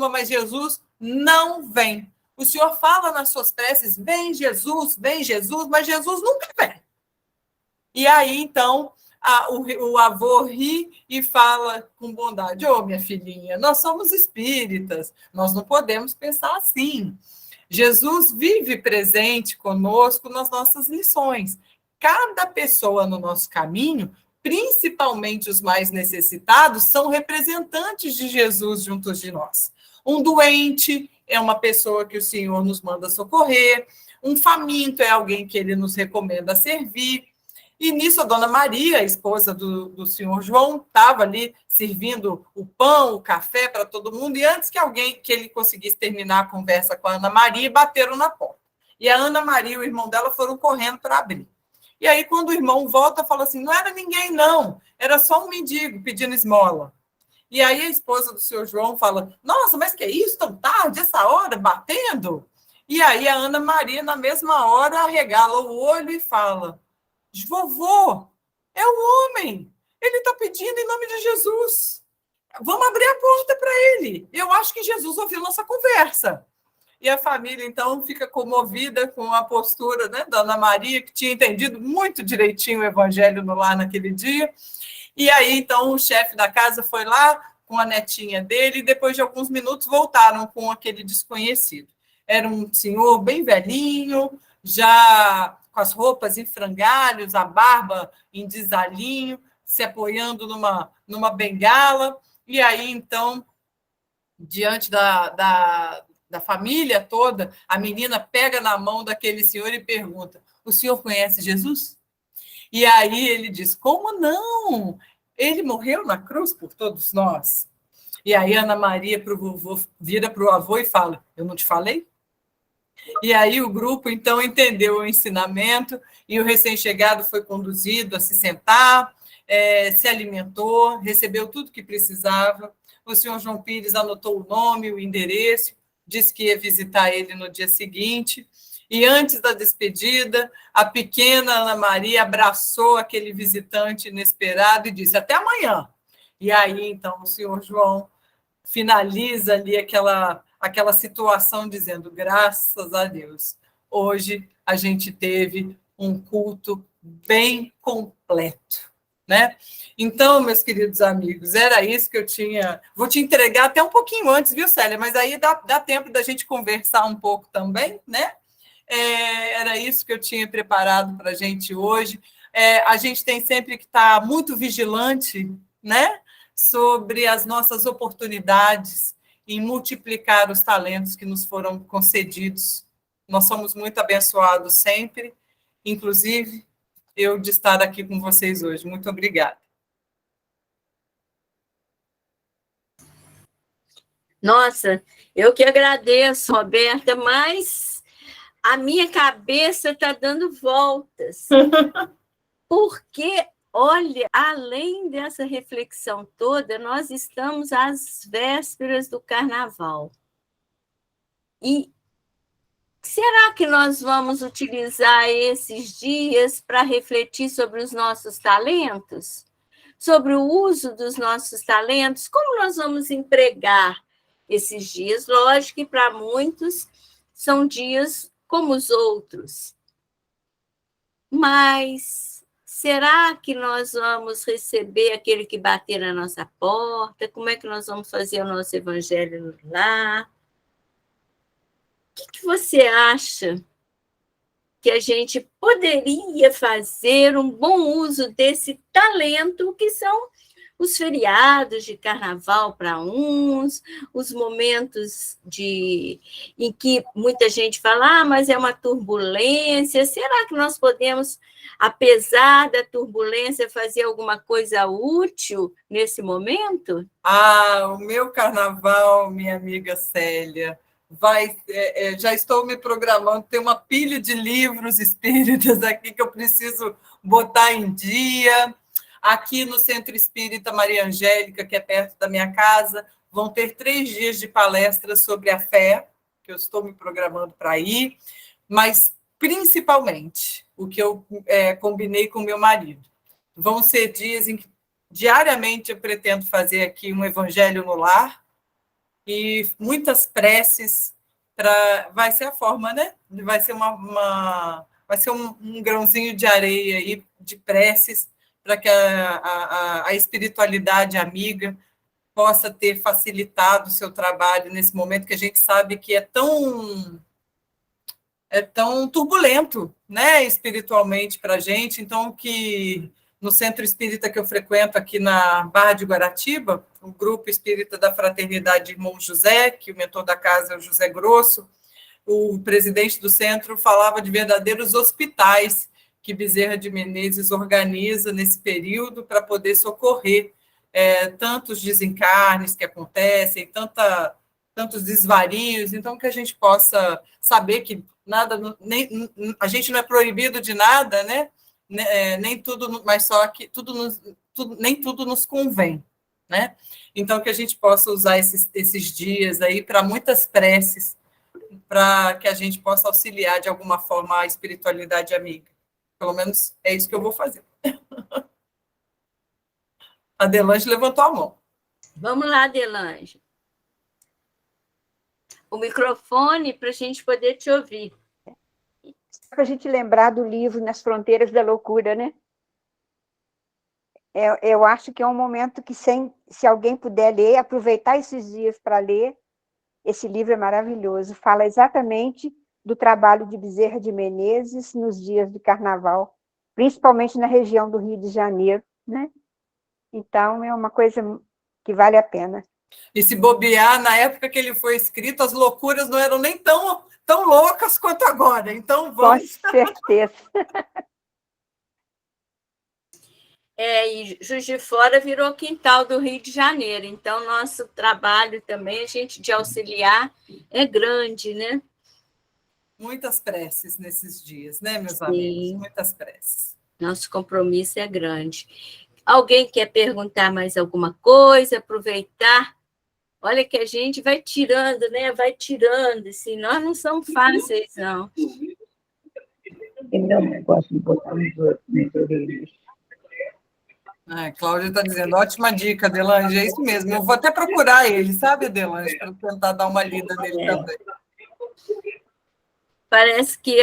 mas Jesus não vem. O senhor fala nas suas preces, vem Jesus, mas Jesus nunca vem. E aí, então, o avô ri e fala com bondade, minha filhinha, nós somos espíritas, nós não podemos pensar assim. Jesus vive presente conosco nas nossas lições. Cada pessoa no nosso caminho, principalmente os mais necessitados, são representantes de Jesus juntos de nós. Um doente é uma pessoa que o Senhor nos manda socorrer, um faminto é alguém que ele nos recomenda servir. E nisso a Dona Maria, a esposa do senhor João, estava ali servindo o pão, o café para todo mundo, e antes que ele conseguisse terminar a conversa com a Ana Maria, bateram na porta. E a Ana Maria e o irmão dela foram correndo para abrir. E aí, quando o irmão volta, fala assim, não era ninguém, não, era só um mendigo pedindo esmola. E aí a esposa do senhor João fala, nossa, mas que é isso, tão tarde, essa hora, batendo? E aí a Ana Maria, na mesma hora, arregala o olho e fala, vovô, é o homem, ele está pedindo em nome de Jesus. Vamos abrir a porta para ele. Eu acho que Jesus ouviu nossa conversa. E a família, então, fica comovida com a postura, né, da Ana Maria, que tinha entendido muito direitinho o evangelho no lar naquele dia. E aí, então, o chefe da casa foi lá com a netinha dele e, depois de alguns minutos, voltaram com aquele desconhecido. Era um senhor bem velhinho, já com as roupas em frangalhos, a barba em desalinho, se apoiando numa bengala, e aí, então, diante da família toda, a menina pega na mão daquele senhor e pergunta: o senhor conhece Jesus? E aí ele diz: como não? Ele morreu na cruz por todos nós. E aí Ana Maria vira para o avô e fala: eu não te falei? E aí o grupo, então, entendeu o ensinamento e o recém-chegado foi conduzido a se sentar, se alimentou, recebeu tudo que precisava. O senhor João Pires anotou o nome, o endereço, disse que ia visitar ele no dia seguinte. E antes da despedida, a pequena Ana Maria abraçou aquele visitante inesperado e disse: até amanhã. E aí, então, o senhor João finaliza ali aquela situação dizendo: graças a Deus, hoje a gente teve um culto bem completo, né? Então, meus queridos amigos, era isso que eu tinha. Vou te entregar até um pouquinho antes, viu, Célia? Mas aí dá tempo da gente conversar um pouco também, né? Era isso que eu tinha preparado para a gente hoje. A gente tem sempre que estar muito vigilante, né, sobre as nossas oportunidades em multiplicar os talentos que nos foram concedidos. Nós somos muito abençoados sempre, inclusive eu de estar aqui com vocês hoje. Muito obrigada. Nossa, eu que agradeço, Roberta, mas a minha cabeça está dando voltas. Porque, olha, além dessa reflexão toda, nós estamos às vésperas do carnaval. E será que nós vamos utilizar esses dias para refletir sobre os nossos talentos? Sobre o uso dos nossos talentos? Como nós vamos empregar esses dias? Lógico que para muitos são dias como os outros. Mas será que nós vamos receber aquele que bater na nossa porta? Como é que nós vamos fazer o nosso evangelho lá? O que você acha que a gente poderia fazer um bom uso desse talento que são os feriados de carnaval para uns, os momentos em que muita gente fala, mas é uma turbulência. Será que nós podemos, apesar da turbulência, fazer alguma coisa útil nesse momento? O meu carnaval, minha amiga Célia, já estou me programando, tem uma pilha de livros espíritas aqui que eu preciso botar em dia. Aqui no Centro Espírita Maria Angélica, que é perto da minha casa, vão ter 3 dias de palestras sobre a fé, que eu estou me programando para ir, mas principalmente o que eu combinei com meu marido. Vão ser dias em que diariamente eu pretendo fazer aqui um evangelho no lar, e muitas preces vai ser a forma, né? Vai ser vai ser um grãozinho de areia aí de preces para que a espiritualidade amiga possa ter facilitado o seu trabalho nesse momento que a gente sabe que é tão turbulento, né, espiritualmente para a gente. Então, que no centro espírita que eu frequento aqui na Barra de Guaratiba, o grupo espírita da Fraternidade Irmão José, que o mentor da casa é o José Grosso, o presidente do centro falava de verdadeiros hospitais que Bezerra de Menezes organiza nesse período para poder socorrer tantos desencarnes que acontecem, tantos desvarios, então que a gente possa saber que nada, a gente não é proibido de nada, né? Nem tudo, mas só que nem tudo nos convém, né? Então que a gente possa usar esses dias aí para muitas preces, para que a gente possa auxiliar de alguma forma a espiritualidade amiga. Pelo menos é isso que eu vou fazer. A Delange levantou a mão. Vamos lá, Delange. O microfone para a gente poder te ouvir. Para a gente lembrar do livro Nas Fronteiras da Loucura, né? Eu acho que é um momento que, se alguém puder ler, aproveitar esses dias para ler, esse livro é maravilhoso. Fala exatamente do trabalho de Bezerra de Menezes nos dias de carnaval, principalmente na região do Rio de Janeiro, né? Então, é uma coisa que vale a pena. E se bobear, na época que ele foi escrito, as loucuras não eram nem tão loucas quanto agora. Então, vamos... Com certeza. E Juiz de Fora virou quintal do Rio de Janeiro. Então, nosso trabalho também, a gente de auxiliar, é grande, né? Muitas preces nesses dias, né, meus Sim. amigos? Muitas preces. Nosso compromisso é grande. Alguém quer perguntar mais alguma coisa, aproveitar? Olha que a gente vai tirando, né? Vai tirando, assim, nós não somos fáceis, não. Ele é um negócio de botar nas orelhas. Cláudia está dizendo, ótima dica, Adelange, é isso mesmo. Eu vou até procurar ele, sabe, Adelange, para tentar dar uma lida nele também. Parece que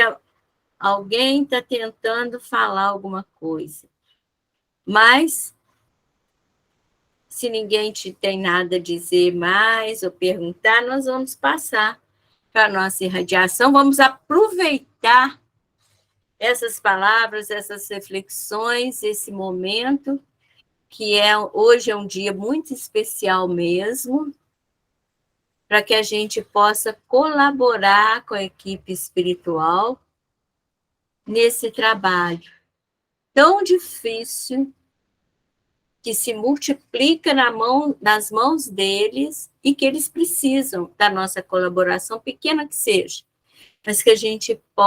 alguém está tentando falar alguma coisa. Mas, se ninguém tem nada a dizer mais ou perguntar, nós vamos passar para a nossa irradiação. Vamos aproveitar essas palavras, essas reflexões, esse momento, que hoje é um dia muito especial mesmo, para que a gente possa colaborar com a equipe espiritual nesse trabalho tão difícil, que se multiplica nas mãos deles e que eles precisam da nossa colaboração, pequena que seja, mas que a gente possa